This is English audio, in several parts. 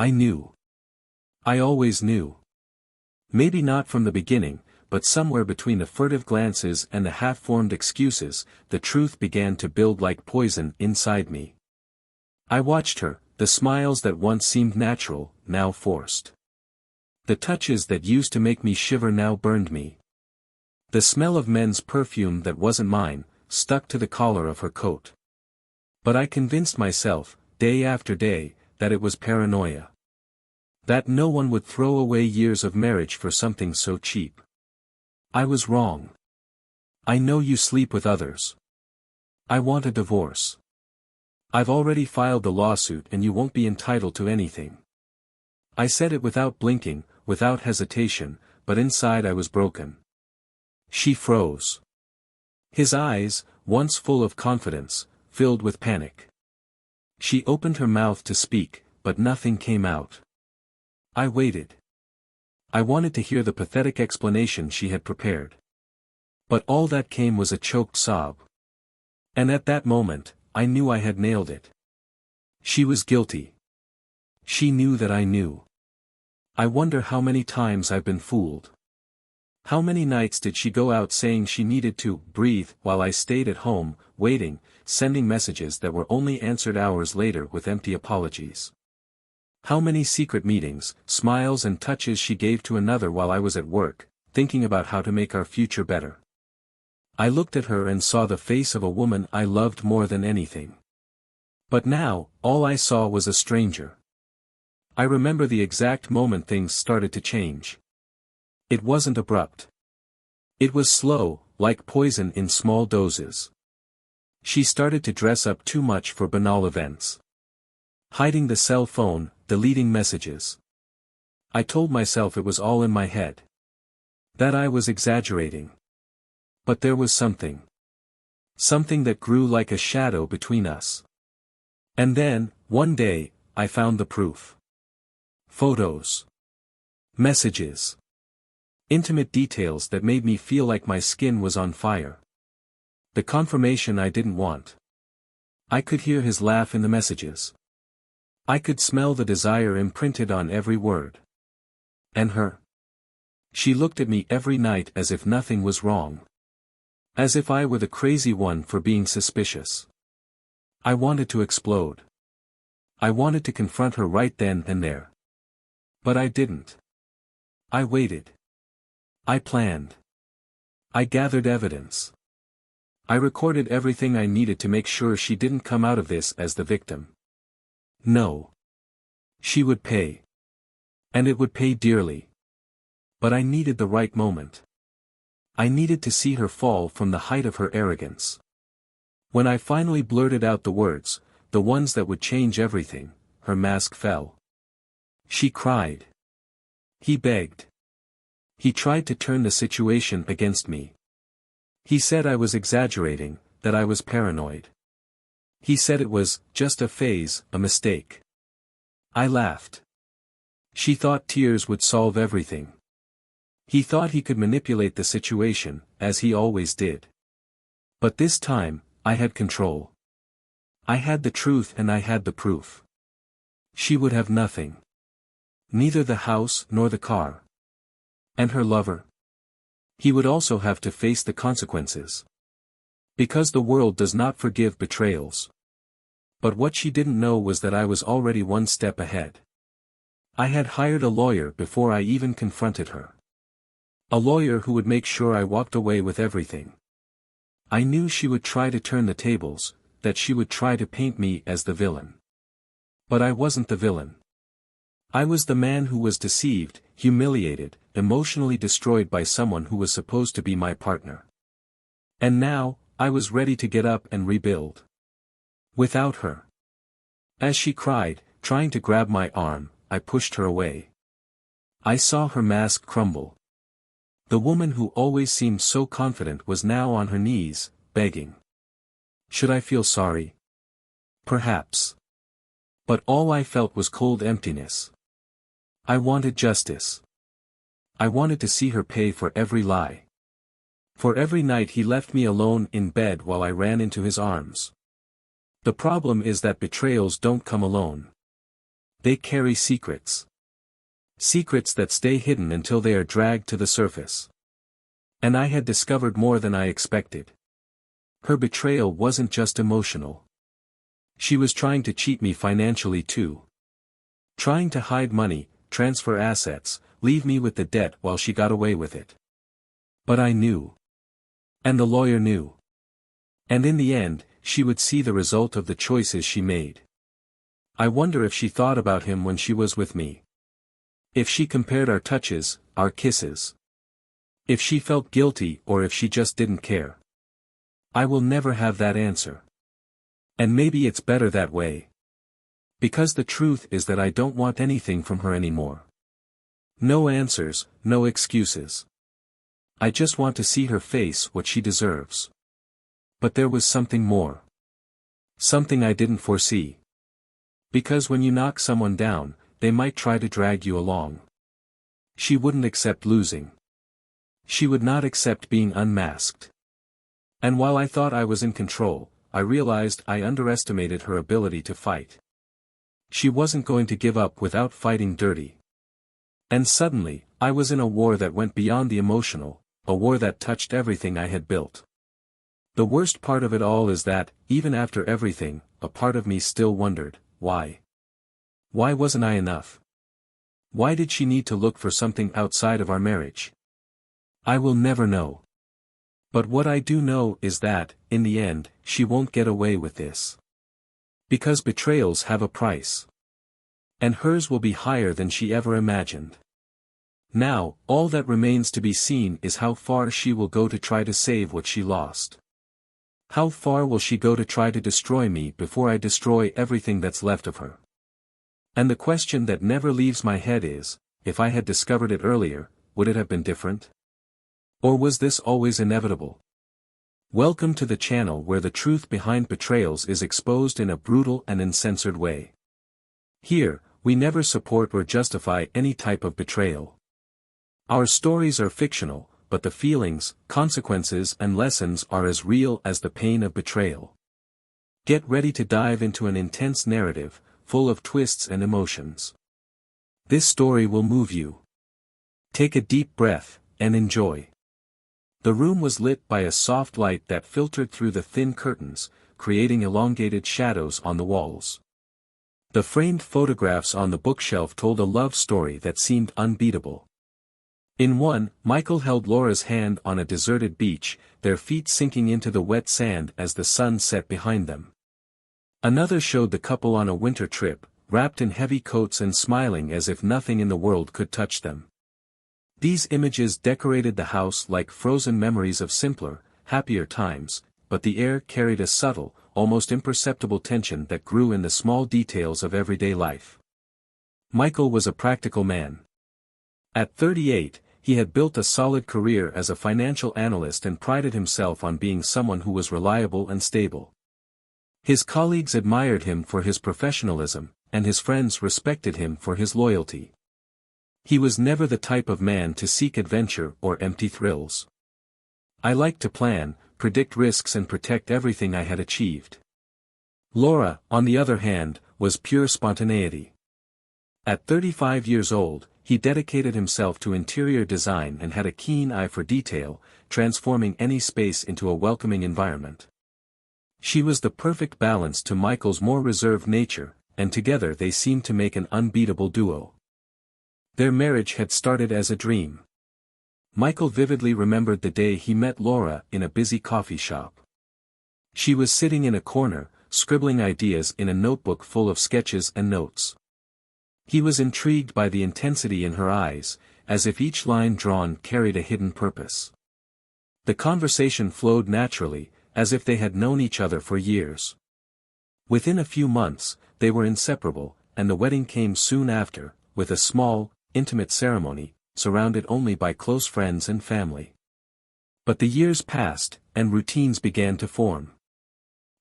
I knew. I always knew. Maybe not from the beginning, but somewhere between the furtive glances and the half-formed excuses, the truth began to build like poison inside me. I watched her, the smiles that once seemed natural, now forced. The touches that used to make me shiver now burned me. The smell of men's perfume that wasn't mine, stuck to the collar of her coat. But I convinced myself, day after day, that it was paranoia. That no one would throw away years of marriage for something so cheap. I was wrong. I know you sleep with others. I want a divorce. I've already filed the lawsuit and you won't be entitled to anything. I said it without blinking, without hesitation, but inside I was broken. She froze. His eyes, once full of confidence, filled with panic. She opened her mouth to speak, but nothing came out. I waited. I wanted to hear the pathetic explanation she had prepared. But all that came was a choked sob. And at that moment, I knew I had nailed it. She was guilty. She knew that I knew. I wonder how many times I've been fooled. How many nights did she go out saying she needed to breathe while I stayed at home, waiting, sending messages that were only answered hours later with empty apologies. How many secret meetings, smiles and touches she gave to another while I was at work, thinking about how to make our future better. I looked at her and saw the face of a woman I loved more than anything. But now, all I saw was a stranger. I remember the exact moment things started to change. It wasn't abrupt. It was slow, like poison in small doses. She started to dress up too much for banal events. Hiding the cell phone, deleting messages. I told myself it was all in my head. That I was exaggerating. But there was something. Something that grew like a shadow between us. And then, one day, I found the proof. Photos. Messages. Intimate details that made me feel like my skin was on fire. The confirmation I didn't want. I could hear his laugh in the messages. I could smell the desire imprinted on every word. And her. She looked at me every night as if nothing was wrong. As if I were the crazy one for being suspicious. I wanted to explode. I wanted to confront her right then and there. But I didn't. I waited. I planned. I gathered evidence. I recorded everything I needed to make sure she didn't come out of this as the victim. No. She would pay. And it would pay dearly. But I needed the right moment. I needed to see her fall from the height of her arrogance. When I finally blurted out the words, the ones that would change everything, her mask fell. She cried. He begged. He tried to turn the situation against me. He said I was exaggerating, that I was paranoid. He said it was just a phase, a mistake. I laughed. She thought tears would solve everything. He thought he could manipulate the situation, as he always did. But this time, I had control. I had the truth and I had the proof. She would have nothing. Neither the house nor the car. And her lover? He would also have to face the consequences. Because the world does not forgive betrayals. But what she didn't know was that I was already one step ahead. I had hired a lawyer before I even confronted her. A lawyer who would make sure I walked away with everything. I knew she would try to turn the tables, that she would try to paint me as the villain. But I wasn't the villain. I was the man who was deceived, humiliated, emotionally destroyed by someone who was supposed to be my partner. And now, I was ready to get up and rebuild. Without her. As she cried, trying to grab my arm, I pushed her away. I saw her mask crumble. The woman who always seemed so confident was now on her knees, begging. Should I feel sorry? Perhaps. But all I felt was cold emptiness. I wanted justice. I wanted to see her pay for every lie. For every night he left me alone in bed while I ran into his arms. The problem is that betrayals don't come alone. They carry secrets. Secrets that stay hidden until they are dragged to the surface. And I had discovered more than I expected. Her betrayal wasn't just emotional. She was trying to cheat me financially too. Trying to hide money, transfer assets, leave me with the debt while she got away with it. But I knew. And the lawyer knew. And in the end, she would see the result of the choices she made. I wonder if she thought about him when she was with me. If she compared our touches, our kisses. If she felt guilty or if she just didn't care. I will never have that answer. And maybe it's better that way. Because the truth is that I don't want anything from her anymore. No answers, no excuses. I just want to see her face what she deserves. But there was something more. Something I didn't foresee. Because when you knock someone down, they might try to drag you along. She wouldn't accept losing. She would not accept being unmasked. And while I thought I was in control, I realized I underestimated her ability to fight. She wasn't going to give up without fighting dirty. And suddenly, I was in a war that went beyond the emotional, a war that touched everything I had built. The worst part of it all is that, even after everything, a part of me still wondered, why? Why wasn't I enough? Why did she need to look for something outside of our marriage? I will never know. But what I do know is that, in the end, she won't get away with this. Because betrayals have a price. And hers will be higher than she ever imagined. Now, all that remains to be seen is how far she will go to try to save what she lost. How far will she go to try to destroy me before I destroy everything that's left of her? And the question that never leaves my head is, if I had discovered it earlier, would it have been different? Or was this always inevitable? Welcome to the channel where the truth behind betrayals is exposed in a brutal and uncensored way. Here, we never support or justify any type of betrayal. Our stories are fictional, but the feelings, consequences and lessons are as real as the pain of betrayal. Get ready to dive into an intense narrative, full of twists and emotions. This story will move you. Take a deep breath, and enjoy. The room was lit by a soft light that filtered through the thin curtains, creating elongated shadows on the walls. The framed photographs on the bookshelf told a love story that seemed unbeatable. In one, Michael held Laura's hand on a deserted beach, their feet sinking into the wet sand as the sun set behind them. Another showed the couple on a winter trip, wrapped in heavy coats and smiling as if nothing in the world could touch them. These images decorated the house like frozen memories of simpler, happier times, but the air carried a subtle, almost imperceptible tension that grew in the small details of everyday life. Michael was a practical man. At 38, he had built a solid career as a financial analyst and prided himself on being someone who was reliable and stable. His colleagues admired him for his professionalism, and his friends respected him for his loyalty. He was never the type of man to seek adventure or empty thrills. I liked to plan, predict risks and protect everything I had achieved. Laura, on the other hand, was pure spontaneity. At 35 years old, he dedicated himself to interior design and had a keen eye for detail, transforming any space into a welcoming environment. She was the perfect balance to Michael's more reserved nature, and together they seemed to make an unbeatable duo. Their marriage had started as a dream. Michael vividly remembered the day he met Laura in a busy coffee shop. She was sitting in a corner, scribbling ideas in a notebook full of sketches and notes. He was intrigued by the intensity in her eyes, as if each line drawn carried a hidden purpose. The conversation flowed naturally, as if they had known each other for years. Within a few months, they were inseparable, and the wedding came soon after, with a small, intimate ceremony, surrounded only by close friends and family. But the years passed, and routines began to form.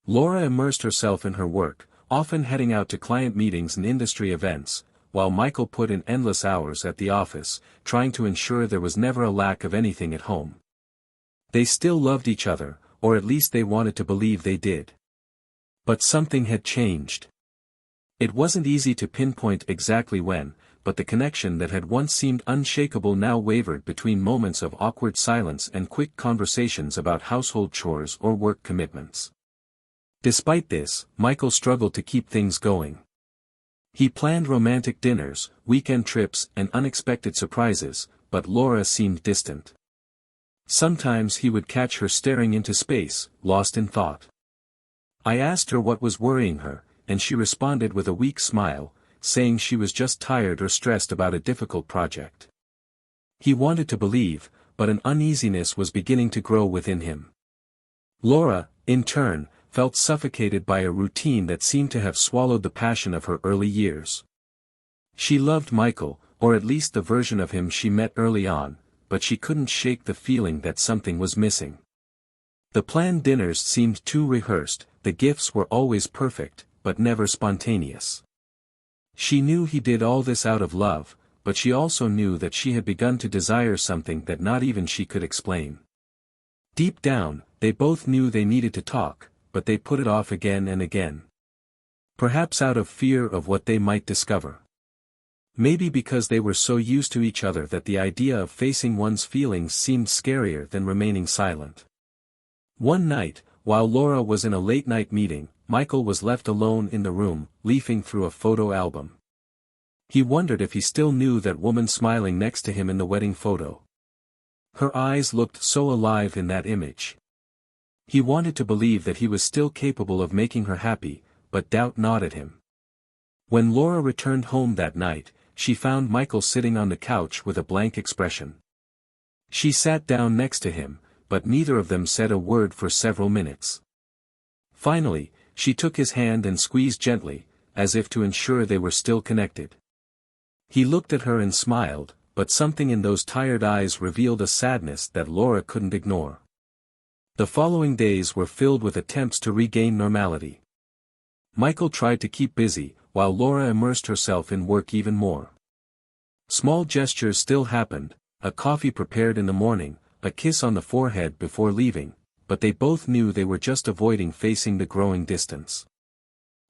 Laura immersed herself in her work, often heading out to client meetings and industry events, while Michael put in endless hours at the office, trying to ensure there was never a lack of anything at home. They still loved each other, or at least they wanted to believe they did. But something had changed. It wasn't easy to pinpoint exactly when, but the connection that had once seemed unshakable now wavered between moments of awkward silence and quick conversations about household chores or work commitments. Despite this, Michael struggled to keep things going. He planned romantic dinners, weekend trips and unexpected surprises, but Laura seemed distant. Sometimes he would catch her staring into space, lost in thought. I asked her what was worrying her, and she responded with a weak smile, saying she was just tired or stressed about a difficult project. He wanted to believe, but an uneasiness was beginning to grow within him. Laura, in turn, felt suffocated by a routine that seemed to have swallowed the passion of her early years. She loved Michael, or at least the version of him she met early on, but she couldn't shake the feeling that something was missing. The planned dinners seemed too rehearsed, the gifts were always perfect, but never spontaneous. She knew he did all this out of love, but she also knew that she had begun to desire something that not even she could explain. Deep down, they both knew they needed to talk, but they put it off again and again. Perhaps out of fear of what they might discover. Maybe because they were so used to each other that the idea of facing one's feelings seemed scarier than remaining silent. One night, while Laura was in a late-night meeting, Michael was left alone in the room, leafing through a photo album. He wondered if he still knew that woman smiling next to him in the wedding photo. Her eyes looked so alive in that image. He wanted to believe that he was still capable of making her happy, but doubt gnawed at him. When Laura returned home that night, she found Michael sitting on the couch with a blank expression. She sat down next to him, but neither of them said a word for several minutes. Finally, she took his hand and squeezed gently, as if to ensure they were still connected. He looked at her and smiled, but something in those tired eyes revealed a sadness that Laura couldn't ignore. The following days were filled with attempts to regain normality. Michael tried to keep busy, while Laura immersed herself in work even more. Small gestures still happened, a coffee prepared in the morning, a kiss on the forehead before leaving, but they both knew they were just avoiding facing the growing distance.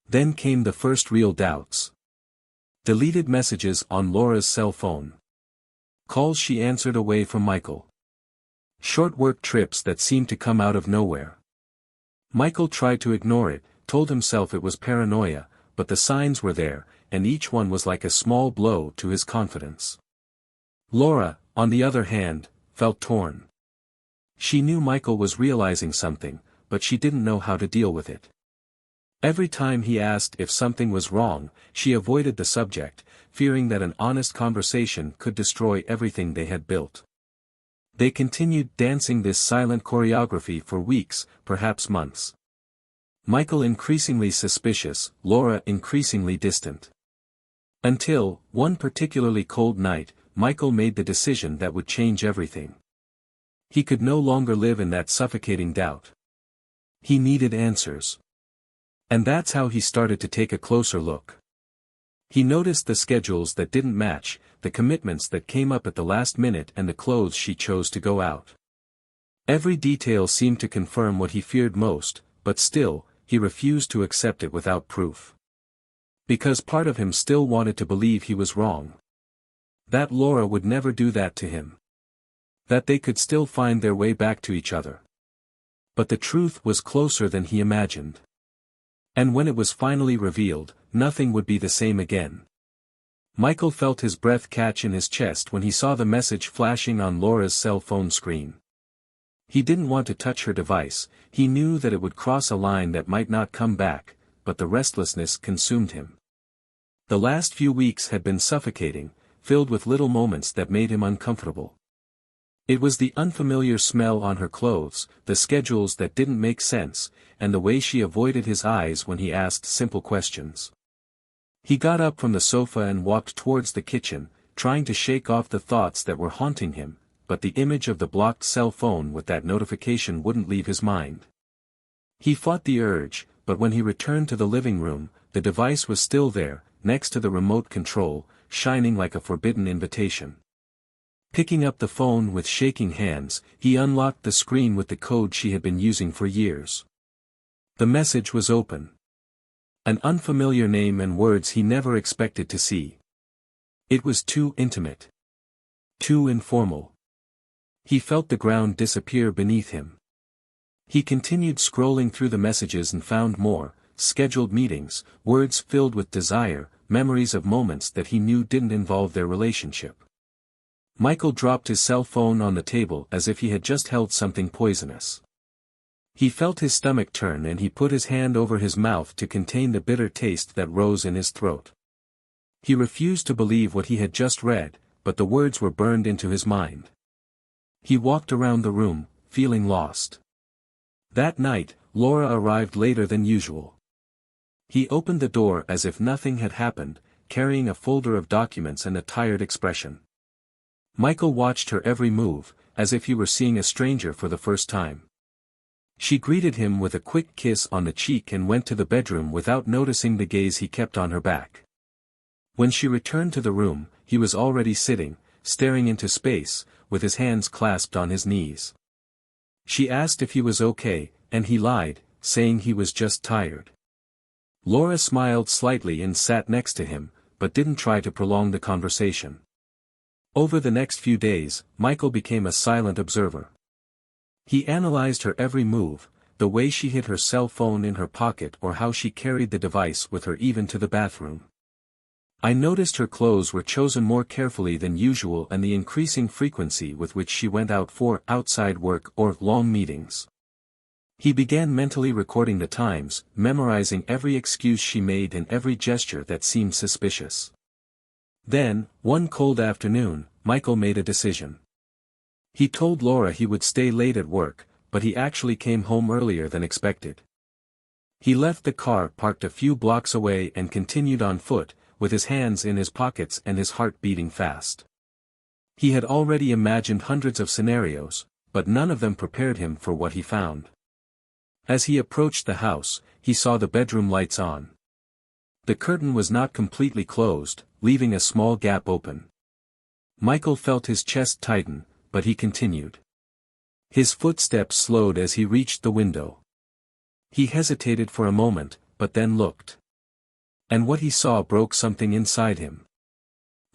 Then came the first real doubts. Deleted messages on Laura's cell phone. Calls she answered away from Michael. Short work trips that seemed to come out of nowhere. Michael tried to ignore it, told himself it was paranoia, but the signs were there, and each one was like a small blow to his confidence. Laura, on the other hand, felt torn. She knew Michael was realizing something, but she didn't know how to deal with it. Every time he asked if something was wrong, she avoided the subject, fearing that an honest conversation could destroy everything they had built. They continued dancing this silent choreography for weeks, perhaps months. Michael increasingly suspicious, Laura increasingly distant. Until, one particularly cold night, Michael made the decision that would change everything. He could no longer live in that suffocating doubt. He needed answers. And that's how he started to take a closer look. He noticed the schedules that didn't match, the commitments that came up at the last minute and the clothes she chose to go out. Every detail seemed to confirm what he feared most, but still, he refused to accept it without proof. Because part of him still wanted to believe he was wrong. That Laura would never do that to him. That they could still find their way back to each other. But the truth was closer than he imagined. And when it was finally revealed, nothing would be the same again. Michael felt his breath catch in his chest when he saw the message flashing on Laura's cell phone screen. He didn't want to touch her device, he knew that it would cross a line that might not come back, but the restlessness consumed him. The last few weeks had been suffocating, filled with little moments that made him uncomfortable. It was the unfamiliar smell on her clothes, the schedules that didn't make sense, and the way she avoided his eyes when he asked simple questions. He got up from the sofa and walked towards the kitchen, trying to shake off the thoughts that were haunting him, but the image of the blocked cell phone with that notification wouldn't leave his mind. He fought the urge, but when he returned to the living room, the device was still there, next to the remote control, shining like a forbidden invitation. Picking up the phone with shaking hands, he unlocked the screen with the code she had been using for years. The message was open. An unfamiliar name and words he never expected to see. It was too intimate. Too informal. He felt the ground disappear beneath him. He continued scrolling through the messages and found more, scheduled meetings, words filled with desire, memories of moments that he knew didn't involve their relationship. Michael dropped his cell phone on the table as if he had just held something poisonous. He felt his stomach turn and he put his hand over his mouth to contain the bitter taste that rose in his throat. He refused to believe what he had just read, but the words were burned into his mind. He walked around the room, feeling lost. That night, Laura arrived later than usual. He opened the door as if nothing had happened, carrying a folder of documents and a tired expression. Michael watched her every move, as if he were seeing a stranger for the first time. She greeted him with a quick kiss on the cheek and went to the bedroom without noticing the gaze he kept on her back. When she returned to the room, he was already sitting, staring into space, with his hands clasped on his knees. She asked if he was okay, and he lied, saying he was just tired. Laura smiled slightly and sat next to him, but didn't try to prolong the conversation. Over the next few days, Michael became a silent observer. He analyzed her every move, the way she hid her cell phone in her pocket or how she carried the device with her even to the bathroom. I noticed her clothes were chosen more carefully than usual and the increasing frequency with which she went out for outside work or long meetings. He began mentally recording the times, memorizing every excuse she made and every gesture that seemed suspicious. Then, one cold afternoon, Michael made a decision. He told Laura he would stay late at work, but he actually came home earlier than expected. He left the car parked a few blocks away and continued on foot, with his hands in his pockets and his heart beating fast. He had already imagined hundreds of scenarios, but none of them prepared him for what he found. As he approached the house, he saw the bedroom lights on. The curtain was not completely closed, leaving a small gap open. Michael felt his chest tighten, but he continued. His footsteps slowed as he reached the window. He hesitated for a moment, but then looked. And what he saw broke something inside him.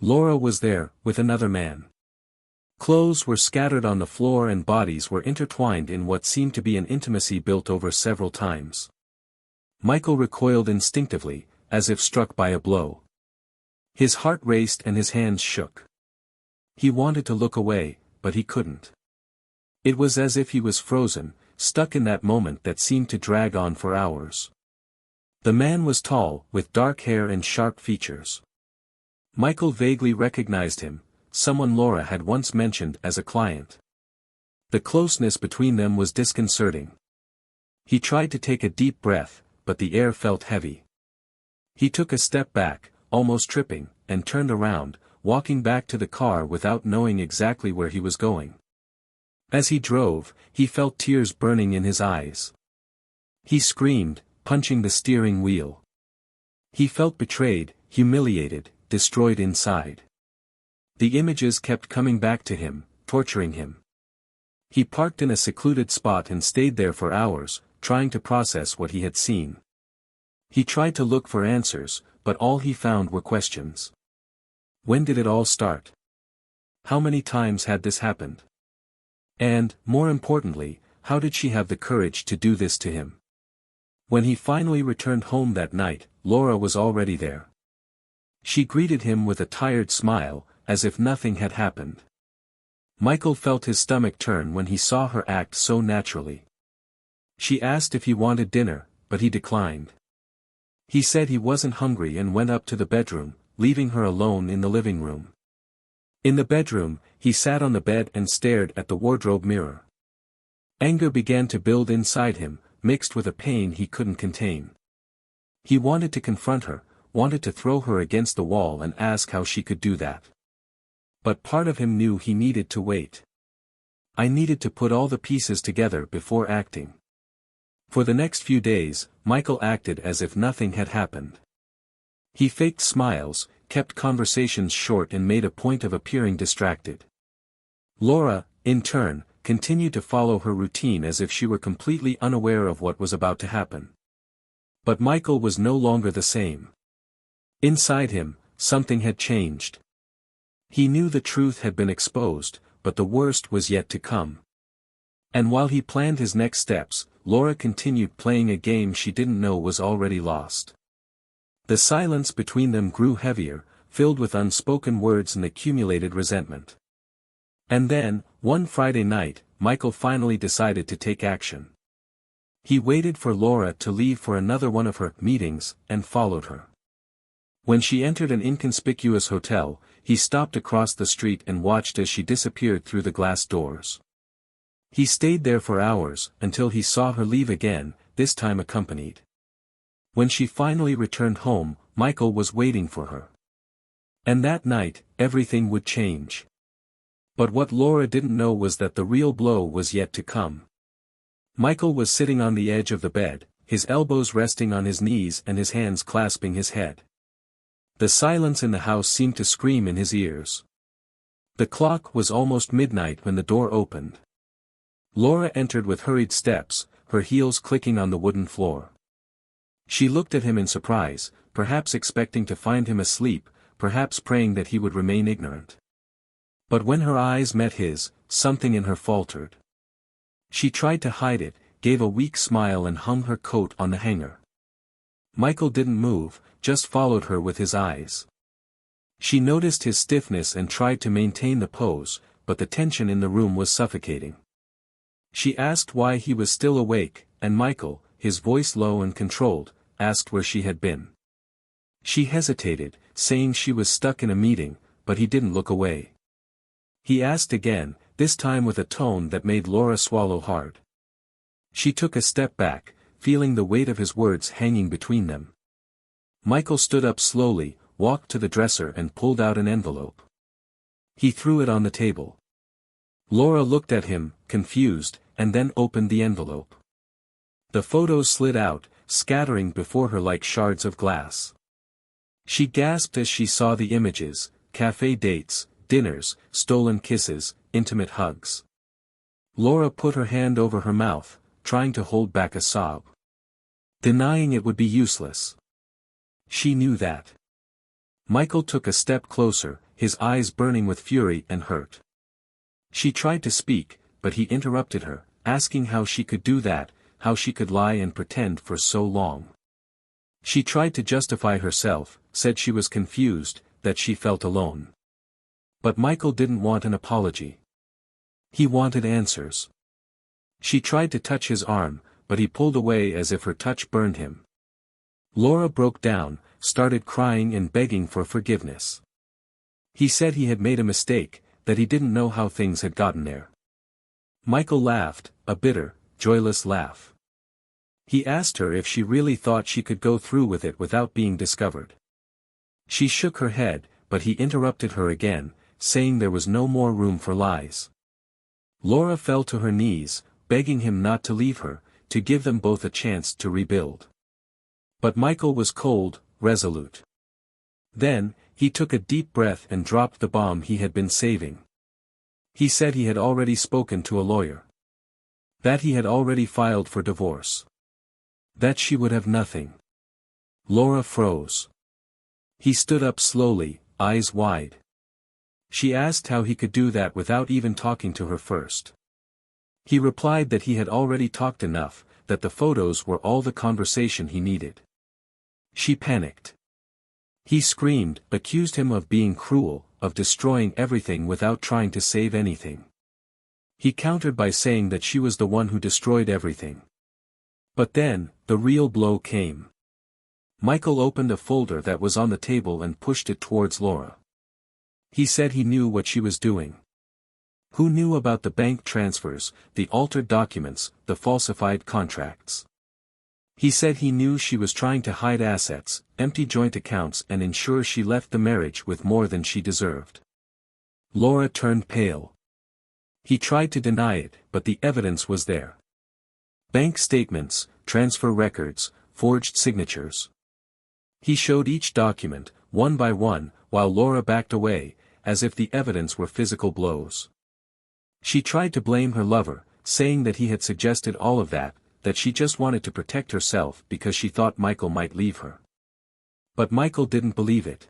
Laura was there, with another man. Clothes were scattered on the floor and bodies were intertwined in what seemed to be an intimacy built over several times. Michael recoiled instinctively, as if struck by a blow. His heart raced and his hands shook. He wanted to look away, but he couldn't. It was as if he was frozen, stuck in that moment that seemed to drag on for hours. The man was tall, with dark hair and sharp features. Michael vaguely recognized him, someone Laura had once mentioned as a client. The closeness between them was disconcerting. He tried to take a deep breath, but the air felt heavy. He took a step back, almost tripping, and turned around, walking back to the car without knowing exactly where he was going. As he drove, he felt tears burning in his eyes. He screamed, punching the steering wheel. He felt betrayed, humiliated, destroyed inside. The images kept coming back to him, torturing him. He parked in a secluded spot and stayed there for hours, trying to process what he had seen. He tried to look for answers, but all he found were questions. When did it all start? How many times had this happened? And, more importantly, how did she have the courage to do this to him? When he finally returned home that night, Laura was already there. She greeted him with a tired smile, as if nothing had happened. Michael felt his stomach turn when he saw her act so naturally. She asked if he wanted dinner, but he declined. He said he wasn't hungry and went up to the bedroom, leaving her alone in the living room. In the bedroom, he sat on the bed and stared at the wardrobe mirror. Anger began to build inside him, mixed with a pain he couldn't contain. He wanted to confront her, wanted to throw her against the wall and ask how she could do that. But part of him knew he needed to wait. I needed to put all the pieces together before acting. For the next few days, Michael acted as if nothing had happened. He faked smiles, kept conversations short and made a point of appearing distracted. Laura, in turn, continued to follow her routine as if she were completely unaware of what was about to happen. But Michael was no longer the same. Inside him, something had changed. He knew the truth had been exposed, but the worst was yet to come. And while he planned his next steps, Laura continued playing a game she didn't know was already lost. The silence between them grew heavier, filled with unspoken words and accumulated resentment. And then, one Friday night, Michael finally decided to take action. He waited for Laura to leave for another one of her meetings, and followed her. When she entered an inconspicuous hotel, he stopped across the street and watched as she disappeared through the glass doors. He stayed there for hours, until he saw her leave again, this time accompanied. When she finally returned home, Michael was waiting for her. And that night, everything would change. But what Laura didn't know was that the real blow was yet to come. Michael was sitting on the edge of the bed, his elbows resting on his knees and his hands clasping his head. The silence in the house seemed to scream in his ears. The clock was almost midnight when the door opened. Laura entered with hurried steps, her heels clicking on the wooden floor. She looked at him in surprise, perhaps expecting to find him asleep, perhaps praying that he would remain ignorant. But when her eyes met his, something in her faltered. She tried to hide it, gave a weak smile and hung her coat on the hanger. Michael didn't move, just followed her with his eyes. She noticed his stiffness and tried to maintain the pose, but the tension in the room was suffocating. She asked why he was still awake, and Michael, his voice low and controlled, asked where she had been. She hesitated, saying she was stuck in a meeting, but he didn't look away. He asked again, this time with a tone that made Laura swallow hard. She took a step back, feeling the weight of his words hanging between them. Michael stood up slowly, walked to the dresser and pulled out an envelope. He threw it on the table. Laura looked at him, confused, and then opened the envelope. The photos slid out, scattering before her like shards of glass. She gasped as she saw the images: cafe dates, dinners, stolen kisses, intimate hugs. Laura put her hand over her mouth, trying to hold back a sob. Denying it would be useless. She knew that. Michael took a step closer, his eyes burning with fury and hurt. She tried to speak, but he interrupted her, asking how she could do that, how she could lie and pretend for so long. She tried to justify herself, said she was confused, that she felt alone. But Michael didn't want an apology. He wanted answers. She tried to touch his arm, but he pulled away as if her touch burned him. Laura broke down, started crying and begging for forgiveness. He said he had made a mistake, that he didn't know how things had gotten there. Michael laughed, a bitter, joyless laugh. He asked her if she really thought she could go through with it without being discovered. She shook her head, but he interrupted her again, saying there was no more room for lies. Laura fell to her knees, begging him not to leave her, to give them both a chance to rebuild. But Michael was cold, resolute. Then, he took a deep breath and dropped the bomb he had been saving. He said he had already spoken to a lawyer. That he had already filed for divorce. That she would have nothing. Laura froze. He stood up slowly, eyes wide. She asked how he could do that without even talking to her first. He replied that he had already talked enough, that the photos were all the conversation he needed. She panicked. He screamed, accused him of being cruel, of destroying everything without trying to save anything. He countered by saying that she was the one who destroyed everything. But then, the real blow came. Michael opened a folder that was on the table and pushed it towards Laura. He said he knew what she was doing. Who knew about the bank transfers, the altered documents, the falsified contracts? He said he knew she was trying to hide assets, empty joint accounts and ensure she left the marriage with more than she deserved. Laura turned pale. He tried to deny it, but the evidence was there. Bank statements, transfer records, forged signatures. He showed each document, one by one, while Laura backed away, as if the evidence were physical blows. She tried to blame her lover, saying that he had suggested all of that, that she just wanted to protect herself because she thought Michael might leave her. But Michael didn't believe it.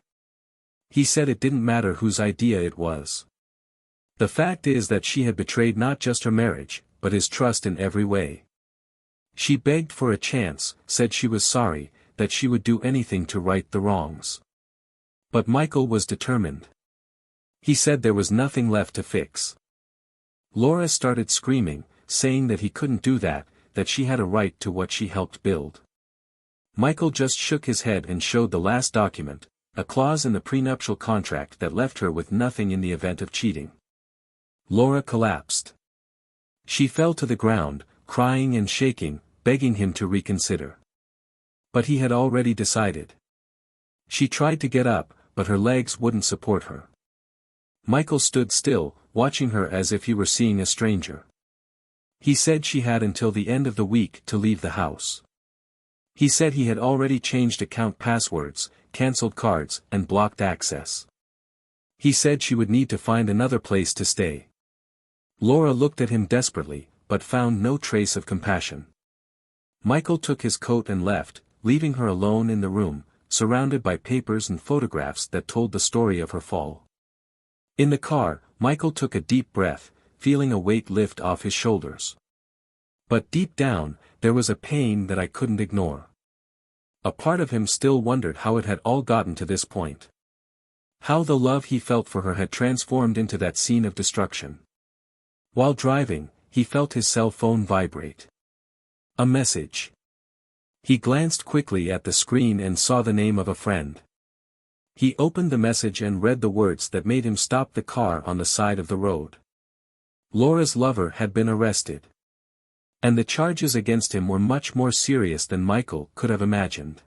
He said it didn't matter whose idea it was. The fact is that she had betrayed not just her marriage, but his trust in every way. She begged for a chance, said she was sorry, that she would do anything to right the wrongs. But Michael was determined. He said there was nothing left to fix. Laura started screaming, saying that he couldn't do that, that she had a right to what she helped build. Michael just shook his head and showed the last document, a clause in the prenuptial contract that left her with nothing in the event of cheating. Laura collapsed. She fell to the ground, crying and shaking, begging him to reconsider. But he had already decided. She tried to get up, but her legs wouldn't support her. Michael stood still, watching her as if he were seeing a stranger. He said she had until the end of the week to leave the house. He said he had already changed account passwords, cancelled cards, and blocked access. He said she would need to find another place to stay. Laura looked at him desperately, but found no trace of compassion. Michael took his coat and left, leaving her alone in the room, surrounded by papers and photographs that told the story of her fall. In the car, Michael took a deep breath, feeling a weight lift off his shoulders. But deep down, there was a pain that I couldn't ignore. A part of him still wondered how it had all gotten to this point. How the love he felt for her had transformed into that scene of destruction. While driving, he felt his cell phone vibrate. A message. He glanced quickly at the screen and saw the name of a friend. He opened the message and read the words that made him stop the car on the side of the road. Laura's lover had been arrested. And the charges against him were much more serious than Michael could have imagined.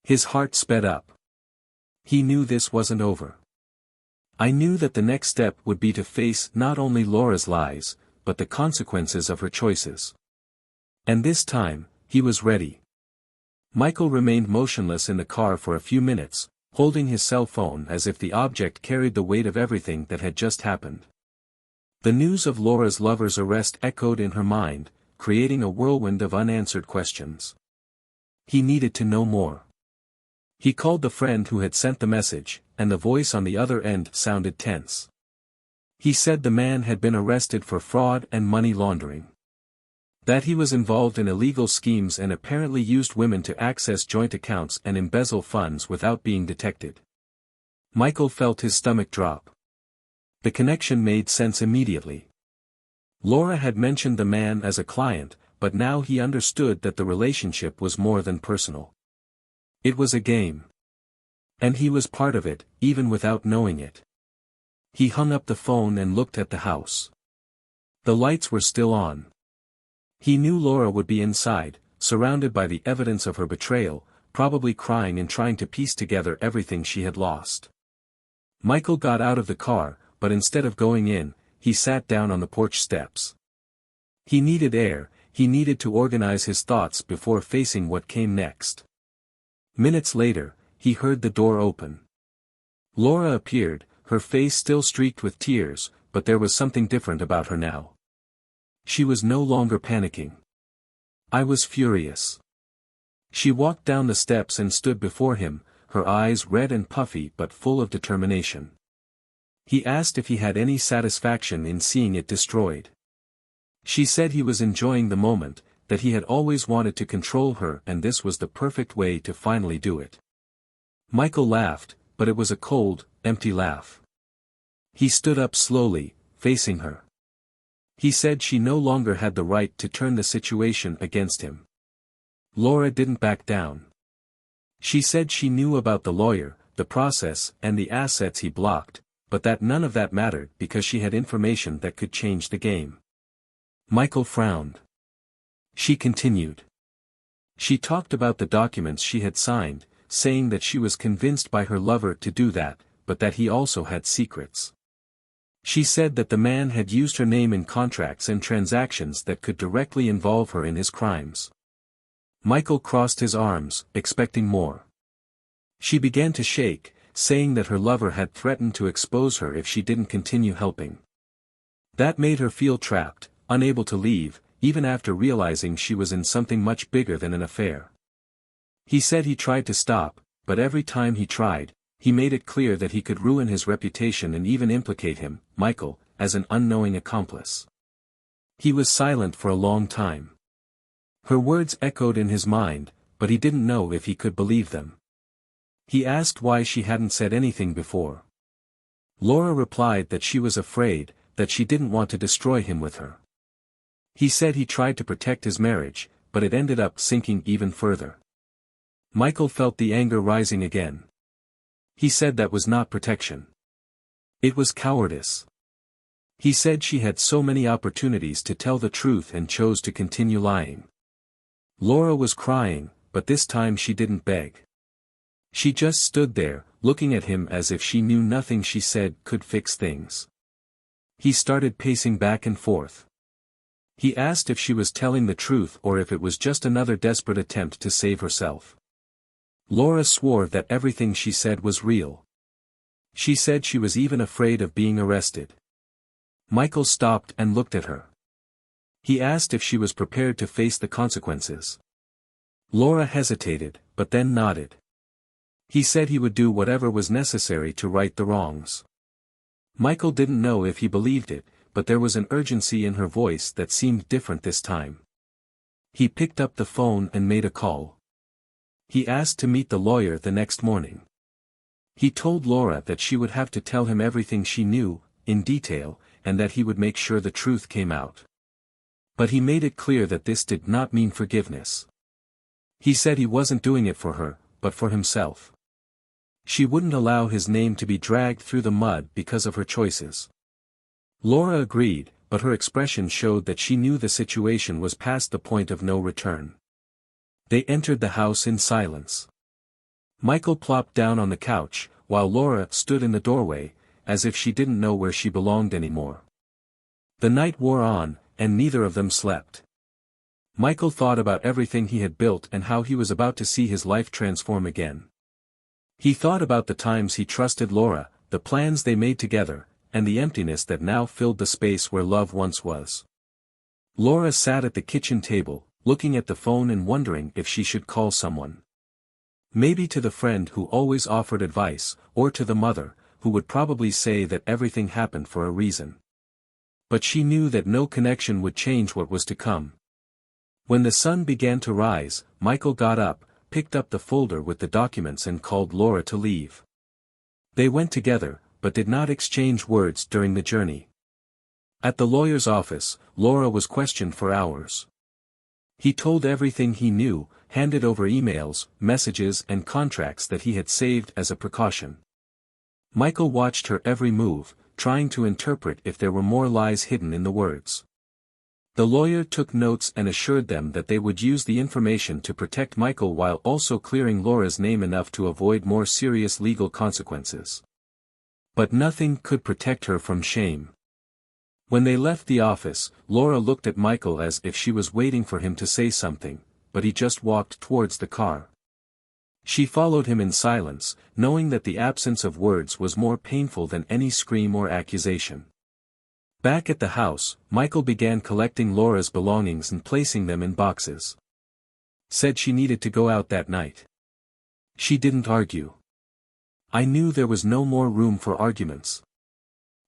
His heart sped up. He knew this wasn't over. I knew that the next step would be to face not only Laura's lies, but the consequences of her choices. And this time, he was ready. Michael remained motionless in the car for a few minutes, holding his cell phone as if the object carried the weight of everything that had just happened. The news of Laura's lover's arrest echoed in her mind, creating a whirlwind of unanswered questions. He needed to know more. He called the friend who had sent the message, and the voice on the other end sounded tense. He said the man had been arrested for fraud and money laundering. That he was involved in illegal schemes and apparently used women to access joint accounts and embezzle funds without being detected. Michael felt his stomach drop. The connection made sense immediately. Laura had mentioned the man as a client, but now he understood that the relationship was more than personal. It was a game. And he was part of it, even without knowing it. He hung up the phone and looked at the house. The lights were still on. He knew Laura would be inside, surrounded by the evidence of her betrayal, probably crying and trying to piece together everything she had lost. Michael got out of the car, but instead of going in, he sat down on the porch steps. He needed air, he needed to organize his thoughts before facing what came next. Minutes later, he heard the door open. Laura appeared, her face still streaked with tears, but there was something different about her now. She was no longer panicking. I was furious. She walked down the steps and stood before him, her eyes red and puffy but full of determination. He asked if he had any satisfaction in seeing it destroyed. She said he was enjoying the moment, that he had always wanted to control her and this was the perfect way to finally do it. Michael laughed, but it was a cold, empty laugh. He stood up slowly, facing her. He said she no longer had the right to turn the situation against him. Laura didn't back down. She said she knew about the lawyer, the process, and the assets he blocked, but that none of that mattered because she had information that could change the game. Michael frowned. She continued. She talked about the documents she had signed, saying that she was convinced by her lover to do that, but that he also had secrets. She said that the man had used her name in contracts and transactions that could directly involve her in his crimes. Michael crossed his arms, expecting more. She began to shake, saying that her lover had threatened to expose her if she didn't continue helping. That made her feel trapped, unable to leave, even after realizing she was in something much bigger than an affair. He said he tried to stop, but every time he tried, he made it clear that he could ruin his reputation and even implicate him, Michael, as an unknowing accomplice. He was silent for a long time. Her words echoed in his mind, but he didn't know if he could believe them. He asked why she hadn't said anything before. Laura replied that she was afraid, that she didn't want to destroy him with her. He said he tried to protect his marriage, but it ended up sinking even further. Michael felt the anger rising again. He said that was not protection. It was cowardice. He said she had so many opportunities to tell the truth and chose to continue lying. Laura was crying, but this time she didn't beg. She just stood there, looking at him as if she knew nothing she said could fix things. He started pacing back and forth. He asked if she was telling the truth or if it was just another desperate attempt to save herself. Laura swore that everything she said was real. She said she was even afraid of being arrested. Michael stopped and looked at her. He asked if she was prepared to face the consequences. Laura hesitated, but then nodded. He said he would do whatever was necessary to right the wrongs. Michael didn't know if he believed it, but there was an urgency in her voice that seemed different this time. He picked up the phone and made a call. He asked to meet the lawyer the next morning. He told Laura that she would have to tell him everything she knew, in detail, and that he would make sure the truth came out. But he made it clear that this did not mean forgiveness. He said he wasn't doing it for her, but for himself. She wouldn't allow his name to be dragged through the mud because of her choices. Laura agreed, but her expression showed that she knew the situation was past the point of no return. They entered the house in silence. Michael plopped down on the couch, while Laura stood in the doorway, as if she didn't know where she belonged anymore. The night wore on, and neither of them slept. Michael thought about everything he had built and how he was about to see his life transform again. He thought about the times he trusted Laura, the plans they made together, and the emptiness that now filled the space where love once was. Laura sat at the kitchen table, looking at the phone and wondering if she should call someone. Maybe to the friend who always offered advice, or to the mother, who would probably say that everything happened for a reason. But she knew that no connection would change what was to come. When the sun began to rise, Michael got up, picked up the folder with the documents and called Laura to leave. They went together, but did not exchange words during the journey. At the lawyer's office, Laura was questioned for hours. He told everything he knew, handed over emails, messages and contracts that he had saved as a precaution. Michael watched her every move, trying to interpret if there were more lies hidden in the words. The lawyer took notes and assured them that they would use the information to protect Michael while also clearing Laura's name enough to avoid more serious legal consequences. But nothing could protect her from shame. When they left the office, Laura looked at Michael as if she was waiting for him to say something, but he just walked towards the car. She followed him in silence, knowing that the absence of words was more painful than any scream or accusation. Back at the house, Michael began collecting Laura's belongings and placing them in boxes. Said she needed to go out that night. She didn't argue. I knew there was no more room for arguments.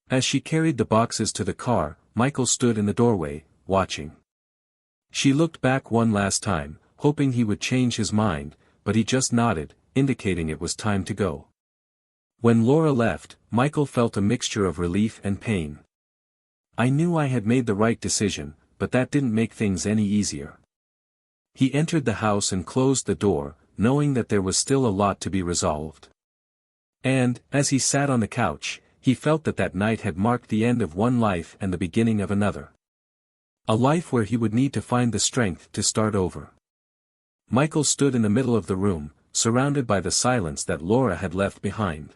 As she carried the boxes to the car, Michael stood in the doorway, watching. She looked back one last time, hoping he would change his mind, but he just nodded, indicating it was time to go. When Laura left, Michael felt a mixture of relief and pain. I knew I had made the right decision, but that didn't make things any easier. He entered the house and closed the door, knowing that there was still a lot to be resolved. And, as he sat on the couch, he felt that that night had marked the end of one life and the beginning of another. A life where he would need to find the strength to start over. Michael stood in the middle of the room, surrounded by the silence that Laura had left behind.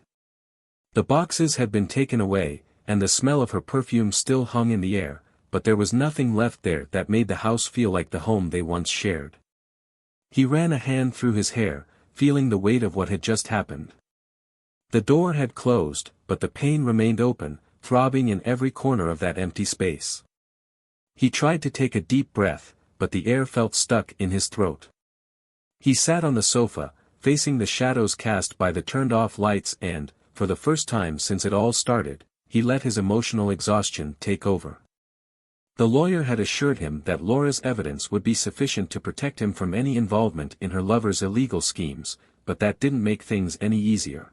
The boxes had been taken away, and the smell of her perfume still hung in the air, but there was nothing left there that made the house feel like the home they once shared. He ran a hand through his hair, feeling the weight of what had just happened. The door had closed, but the pain remained open, throbbing in every corner of that empty space. He tried to take a deep breath, but the air felt stuck in his throat. He sat on the sofa, facing the shadows cast by the turned-off lights and, for the first time since it all started, he let his emotional exhaustion take over. The lawyer had assured him that Laura's evidence would be sufficient to protect him from any involvement in her lover's illegal schemes, but that didn't make things any easier.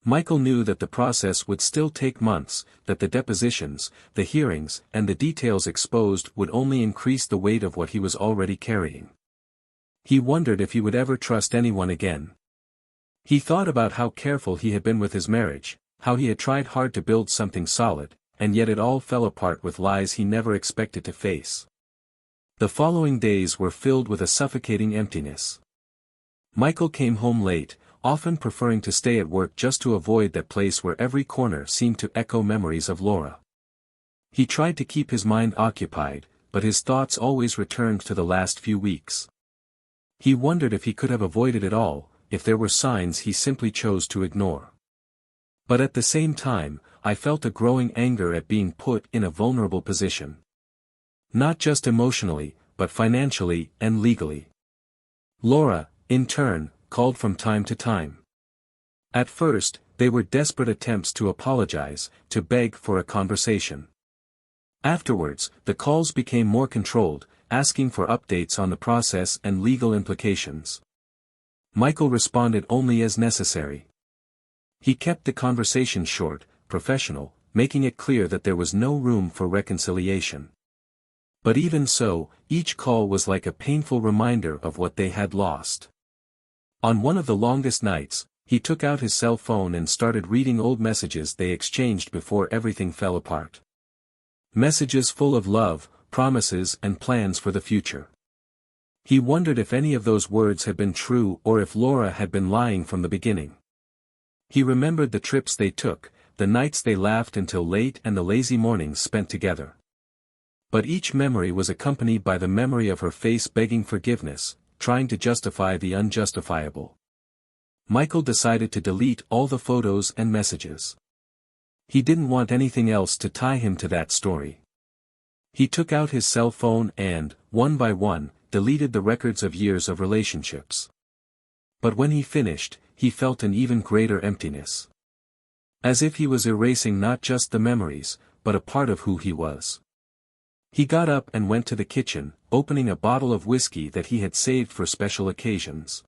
Michael knew that the process would still take months, that the depositions, the hearings, and the details exposed would only increase the weight of what he was already carrying. He wondered if he would ever trust anyone again. He thought about how careful he had been with his marriage, how he had tried hard to build something solid, and yet it all fell apart with lies he never expected to face. The following days were filled with a suffocating emptiness. Michael came home late, often preferring to stay at work just to avoid that place where every corner seemed to echo memories of Laura. He tried to keep his mind occupied, but his thoughts always returned to the last few weeks. He wondered if he could have avoided it all, if there were signs he simply chose to ignore. But at the same time, I felt a growing anger at being put in a vulnerable position. Not just emotionally, but financially and legally. Laura, in turn, called from time to time. At first, they were desperate attempts to apologize, to beg for a conversation. Afterwards, the calls became more controlled, asking for updates on the process and legal implications. Michael responded only as necessary. He kept the conversation short, professional, making it clear that there was no room for reconciliation. But even so, each call was like a painful reminder of what they had lost. On one of the longest nights, he took out his cell phone and started reading old messages they exchanged before everything fell apart. Messages full of love, promises and plans for the future. He wondered if any of those words had been true or if Laura had been lying from the beginning. He remembered the trips they took, the nights they laughed until late and the lazy mornings spent together. But each memory was accompanied by the memory of her face begging forgiveness, trying to justify the unjustifiable. Michael decided to delete all the photos and messages. He didn't want anything else to tie him to that story. He took out his cell phone and, one by one, deleted the records of years of relationships. But when he finished, he felt an even greater emptiness. As if he was erasing not just the memories, but a part of who he was. He got up and went to the kitchen, opening a bottle of whiskey that he had saved for special occasions.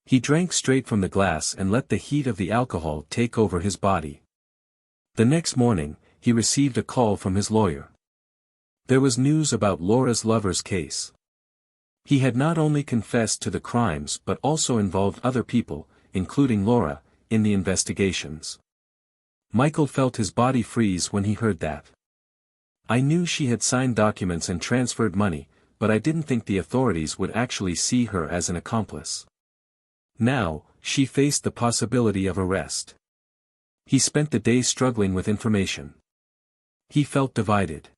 He drank straight from the glass and let the heat of the alcohol take over his body. The next morning, he received a call from his lawyer. There was news about Laura's lover's case. He had not only confessed to the crimes but also involved other people, including Laura, in the investigations. Michael felt his body freeze when he heard that. I knew she had signed documents and transferred money, but I didn't think the authorities would actually see her as an accomplice. Now, she faced the possibility of arrest. He spent the day struggling with information. He felt divided.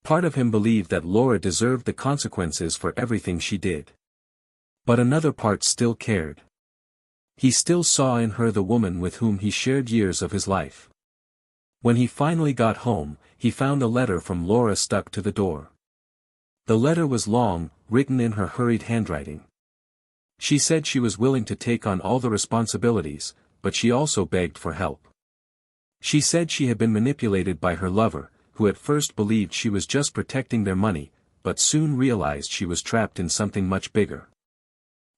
Part of him believed that Laura deserved the consequences for everything she did. But another part still cared. He still saw in her the woman with whom he shared years of his life. When he finally got home, he found a letter from Laura stuck to the door. The letter was long, written in her hurried handwriting. She said she was willing to take on all the responsibilities, but she also begged for help. She said she had been manipulated by her lover, who at first believed she was just protecting their money, but soon realized she was trapped in something much bigger.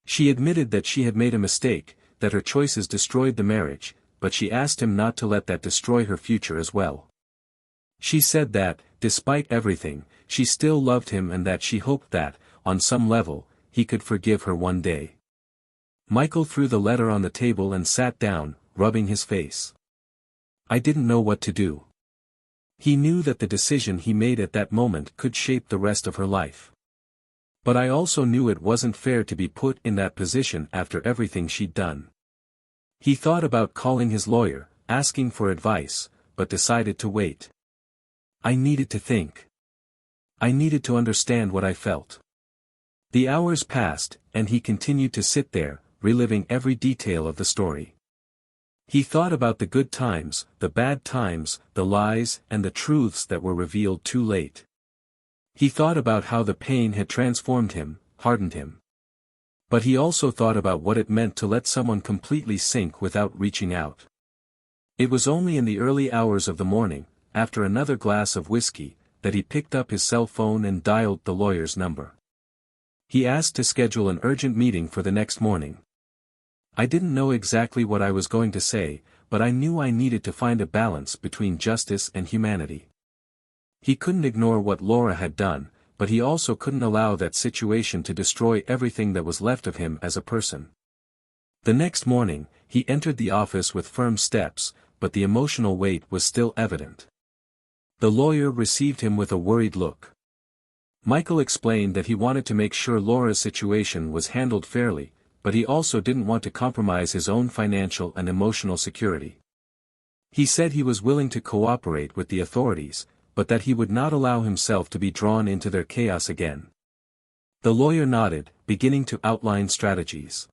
She admitted that she had made a mistake, that her choices destroyed the marriage, but she asked him not to let that destroy her future as well. She said that, despite everything, she still loved him and that she hoped that, on some level, he could forgive her one day. Michael threw the letter on the table and sat down, rubbing his face. I didn't know what to do. He knew that the decision he made at that moment could shape the rest of her life. But I also knew it wasn't fair to be put in that position after everything she'd done. He thought about calling his lawyer, asking for advice, but decided to wait. I needed to think. I needed to understand what I felt. The hours passed, and he continued to sit there, reliving every detail of the story. He thought about the good times, the bad times, the lies and the truths that were revealed too late. He thought about how the pain had transformed him, hardened him. But he also thought about what it meant to let someone completely sink without reaching out. It was only in the early hours of the morning, after another glass of whiskey, that he picked up his cell phone and dialed the lawyer's number. He asked to schedule an urgent meeting for the next morning. I didn't know exactly what I was going to say, but I knew I needed to find a balance between justice and humanity. He couldn't ignore what Laura had done, but he also couldn't allow that situation to destroy everything that was left of him as a person. The next morning, he entered the office with firm steps, but the emotional weight was still evident. The lawyer received him with a worried look. Michael explained that he wanted to make sure Laura's situation was handled fairly, but he also didn't want to compromise his own financial and emotional security. He said he was willing to cooperate with the authorities, but that he would not allow himself to be drawn into their chaos again. The lawyer nodded, beginning to outline strategies.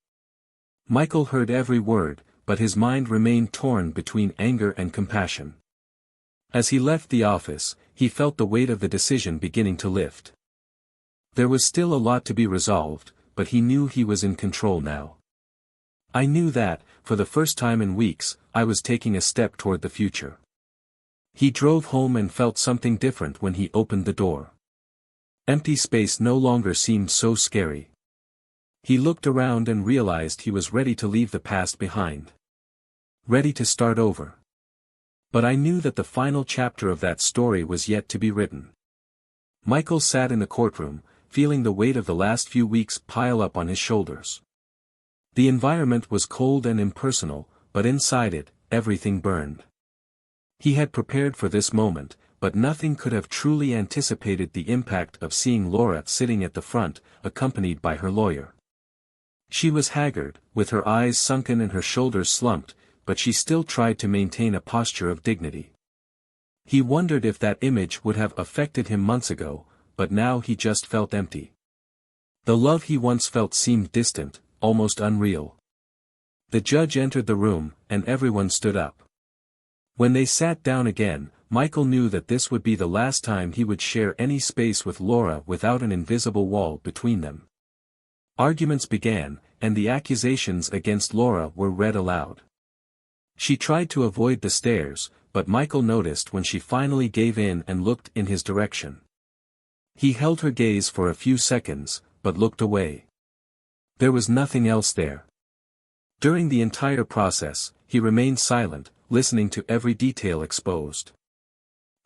Michael heard every word, but his mind remained torn between anger and compassion. As he left the office, he felt the weight of the decision beginning to lift. There was still a lot to be resolved, but he knew he was in control now. I knew that, for the first time in weeks, I was taking a step toward the future. He drove home and felt something different when he opened the door. Empty space no longer seemed so scary. He looked around and realized he was ready to leave the past behind. Ready to start over. But I knew that the final chapter of that story was yet to be written. Michael sat in the courtroom, feeling the weight of the last few weeks pile up on his shoulders. The environment was cold and impersonal, but inside it, everything burned. He had prepared for this moment, but nothing could have truly anticipated the impact of seeing Laura sitting at the front, accompanied by her lawyer. She was haggard, with her eyes sunken and her shoulders slumped, but she still tried to maintain a posture of dignity. He wondered if that image would have affected him months ago, but now he just felt empty. The love he once felt seemed distant, almost unreal. The judge entered the room, and everyone stood up. When they sat down again, Michael knew that this would be the last time he would share any space with Laura without an invisible wall between them. Arguments began, and the accusations against Laura were read aloud. She tried to avoid the stares, but Michael noticed when she finally gave in and looked in his direction. He held her gaze for a few seconds, but looked away. There was nothing else there. During the entire process, he remained silent, listening to every detail exposed.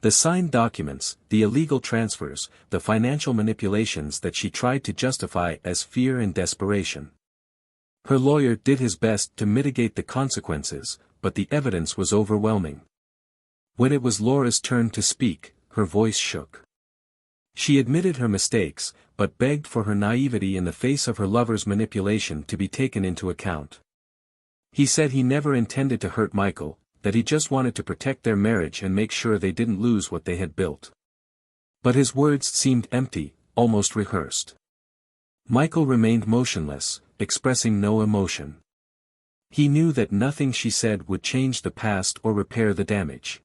The signed documents, the illegal transfers, the financial manipulations that she tried to justify as fear and desperation. Her lawyer did his best to mitigate the consequences, but the evidence was overwhelming. When it was Laura's turn to speak, her voice shook. She admitted her mistakes, but begged for her naivety in the face of her lover's manipulation to be taken into account. He said he never intended to hurt Michael, that he just wanted to protect their marriage and make sure they didn't lose what they had built. But his words seemed empty, almost rehearsed. Michael remained motionless, expressing no emotion. He knew that nothing she said would change the past or repair the damage.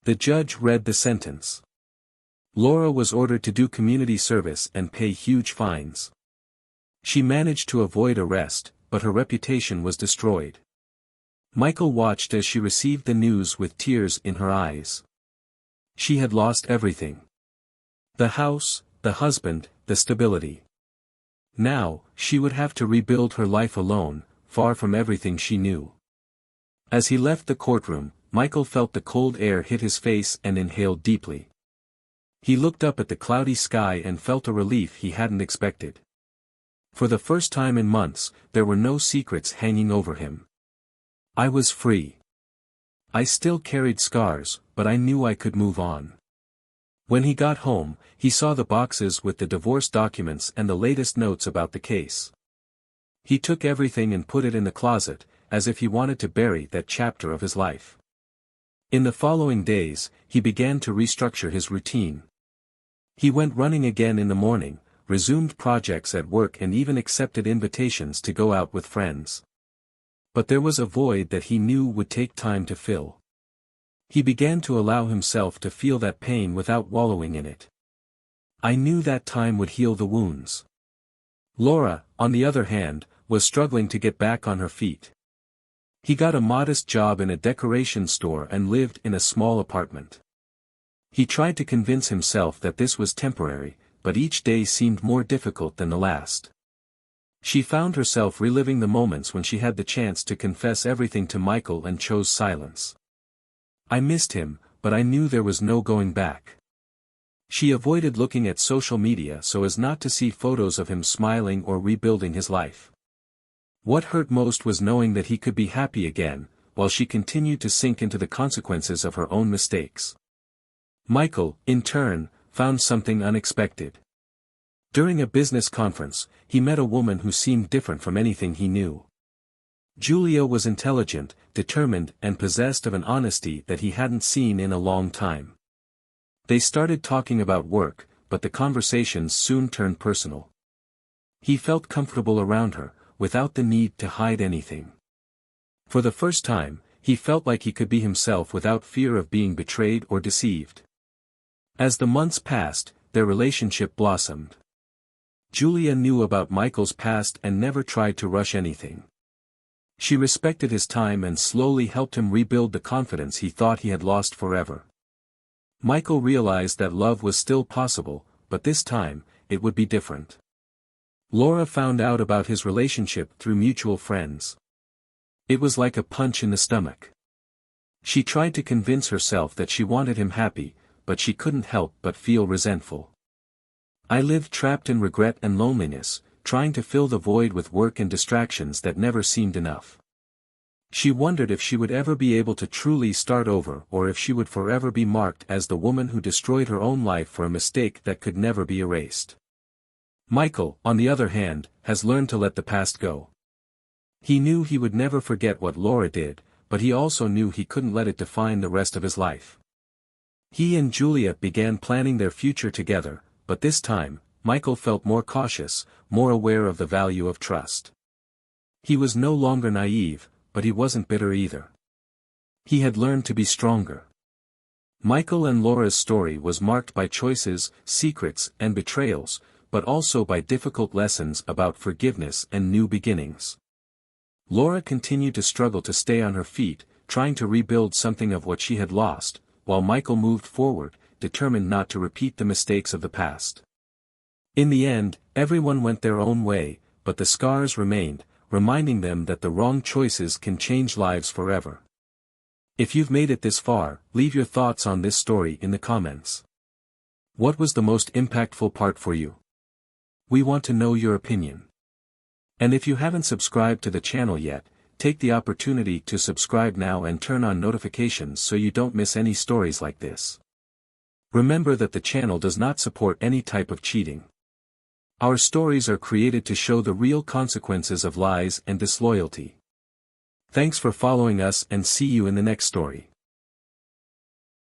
The judge read the sentence. Laura was ordered to do community service and pay huge fines. She managed to avoid arrest, but her reputation was destroyed. Michael watched as she received the news with tears in her eyes. She had lost everything. The house, the husband, the stability. Now, she would have to rebuild her life alone, far from everything she knew. As he left the courtroom, Michael felt the cold air hit his face and inhaled deeply. He looked up at the cloudy sky and felt a relief he hadn't expected. For the first time in months, there were no secrets hanging over him. I was free. I still carried scars, but I knew I could move on. When he got home, he saw the boxes with the divorce documents and the latest notes about the case. He took everything and put it in the closet, as if he wanted to bury that chapter of his life. In the following days, he began to restructure his routine. He went running again in the morning, resumed projects at work and even accepted invitations to go out with friends. But there was a void that he knew would take time to fill. He began to allow himself to feel that pain without wallowing in it. I knew that time would heal the wounds. Laura, on the other hand, was struggling to get back on her feet. He got a modest job in a decoration store and lived in a small apartment. He tried to convince himself that this was temporary, but each day seemed more difficult than the last. She found herself reliving the moments when she had the chance to confess everything to Michael and chose silence. I missed him, but I knew there was no going back. She avoided looking at social media so as not to see photos of him smiling or rebuilding his life. What hurt most was knowing that he could be happy again, while she continued to sink into the consequences of her own mistakes. Michael, in turn, found something unexpected. During a business conference, he met a woman who seemed different from anything he knew. Julia was intelligent, determined, and possessed of an honesty that he hadn't seen in a long time. They started talking about work, but the conversations soon turned personal. He felt comfortable around her, without the need to hide anything. For the first time, he felt like he could be himself without fear of being betrayed or deceived. As the months passed, their relationship blossomed. Julia knew about Michael's past and never tried to rush anything. She respected his time and slowly helped him rebuild the confidence he thought he had lost forever. Michael realized that love was still possible, but this time, it would be different. Laura found out about his relationship through mutual friends. It was like a punch in the stomach. She tried to convince herself that she wanted him happy, but she couldn't help but feel resentful. I lived trapped in regret and loneliness, trying to fill the void with work and distractions that never seemed enough. She wondered if she would ever be able to truly start over or if she would forever be marked as the woman who destroyed her own life for a mistake that could never be erased. Michael, on the other hand, has learned to let the past go. He knew he would never forget what Laura did, but he also knew he couldn't let it define the rest of his life. He and Julia began planning their future together, but this time, Michael felt more cautious, more aware of the value of trust. He was no longer naive, but he wasn't bitter either. He had learned to be stronger. Michael and Laura's story was marked by choices, secrets, and betrayals, but also by difficult lessons about forgiveness and new beginnings. Laura continued to struggle to stay on her feet, trying to rebuild something of what she had lost, while Michael moved forward, determined not to repeat the mistakes of the past. In the end, everyone went their own way, but the scars remained, reminding them that the wrong choices can change lives forever. If you've made it this far, leave your thoughts on this story in the comments. What was the most impactful part for you? We want to know your opinion. And if you haven't subscribed to the channel yet, take the opportunity to subscribe now and turn on notifications so you don't miss any stories like this. Remember that the channel does not support any type of cheating. Our stories are created to show the real consequences of lies and disloyalty. Thanks for following us and see you in the next story.